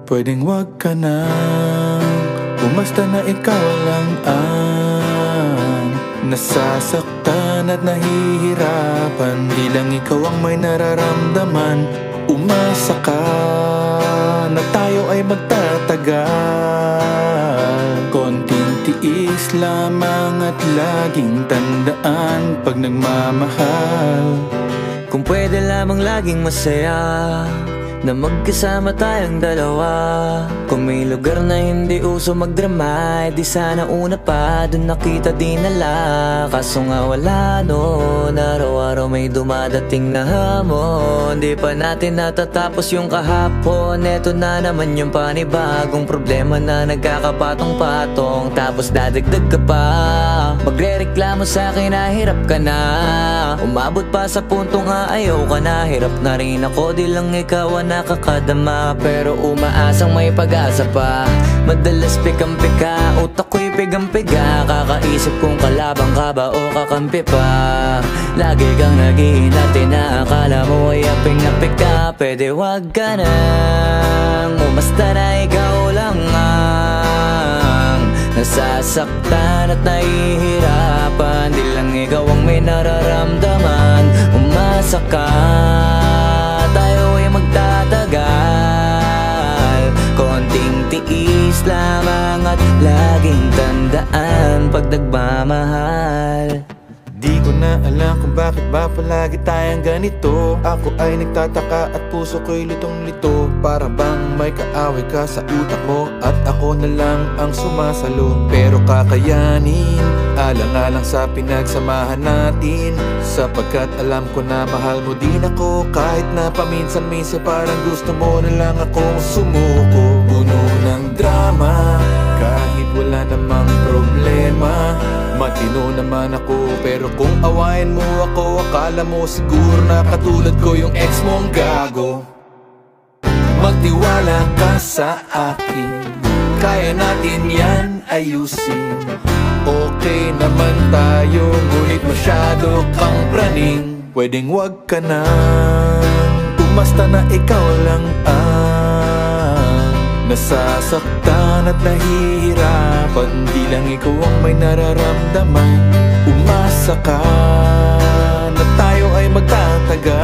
Pwedeng wag ka na, bumasta na ikaw lang ang nasasaktan at nahihirapan. Di lang ikaw ang may nararamdaman. Umasa ka na tayo ay magtatagal. Konting tiis lamang at laging tandaan pag nagmamahal. Kung pwede lamang laging masaya na magkasama tayong dalawa. Kung may lugar na hindi uso magdrama, di sana una pa dun nakita dinala. Kaso nga wala noon, araw-araw may dumadating na hamon. Di pa natin natatapos yung kahapon. Eto na naman yung panibagong problema na nagkakapatong-patong. Tapos dadagdag ka pa, magrereklamo sa akin na hirap ka na. Umabot pa sa puntong ayaw ka na. Hirap na rin ako, di lang ikaw ang nakakadama. Pero umaasang may pag-asa pa. Madalas pikam-pika, utak ko'y pigang-piga. Kakaisip kung kalabang ka ba o kakampi pa. Lagi kang nag-iinarte na akala mo ay aping-apik ka. Pwede wag ka nang umasta na ikaw lang ang nasasaktan at nahihirapan. Di lang ikaw ang may nararamdaman. Umasa ka, tayo ay magtatagal. Konting tiis lamang at laging tandaan pag nagmamahal. Di ko na alam kung bakit ba palagi tayong ganito. Ako ay nagtataka at puso ko'y litong-lito. Para bang may kaaway ka sa utak mo at ako na lang ang sumasalo. Pero kakayanin, alang-alang sa pinagsamahan natin. Sapagkat alam ko na mahal mo din ako. Kahit na paminsan-minsan parang gusto mo na lang akong sumuko. Puno ng drama, kahit wala namang problema. Matino naman ako, pero kung awayin mo ako, akala mo siguro na katulad ko yung ex mong gago. Magtiwala ka sa akin, kaya natin yan ayusin. Okay naman tayo, ngunit masyado kang praning. Pwedeng wag ka na, umasta na ikaw lang ang nasasaktan at nahihirapan. Di lang ikaw ang may nararamdaman. Umasa ka na tayo ay magtatagal.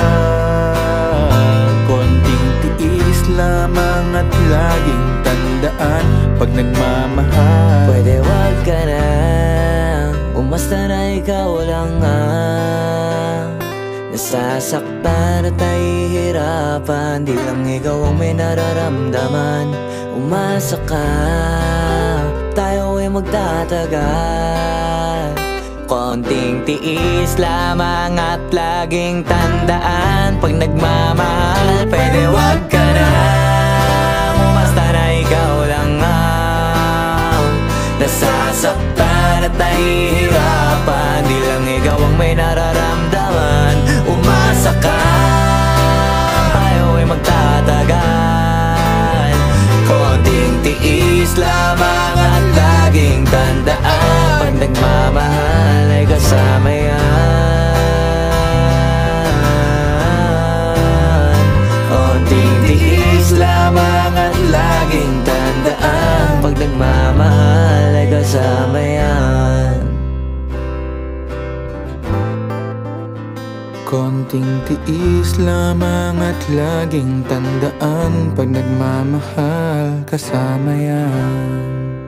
Konting tiis lamang at laging tandaan pag nagmamahal. Pwede wag ka na, umasta na ikaw lang ang nasasaktan at nahihirapan. Di lang ikaw ang may nararamdaman. Umasa ka, tayo ay magtatagal. Konting tiis lamang at laging tandaan pag nagmamahal. Pwede wag ka na, umasta na ikaw lang ang nasasaktan at nahihirapan. Di lang ikaw ang may nararamdaman. Umasa ka, tayo ay magtatagal. Konting tiis lamang at laging tandaan pag nagmamahal ay kasama yan. Konting tiis lamang at laging tandaan pag nagmamahal ay kasama yan. Konting tiis lamang at laging tandaan pag nagmamahal kasama yan.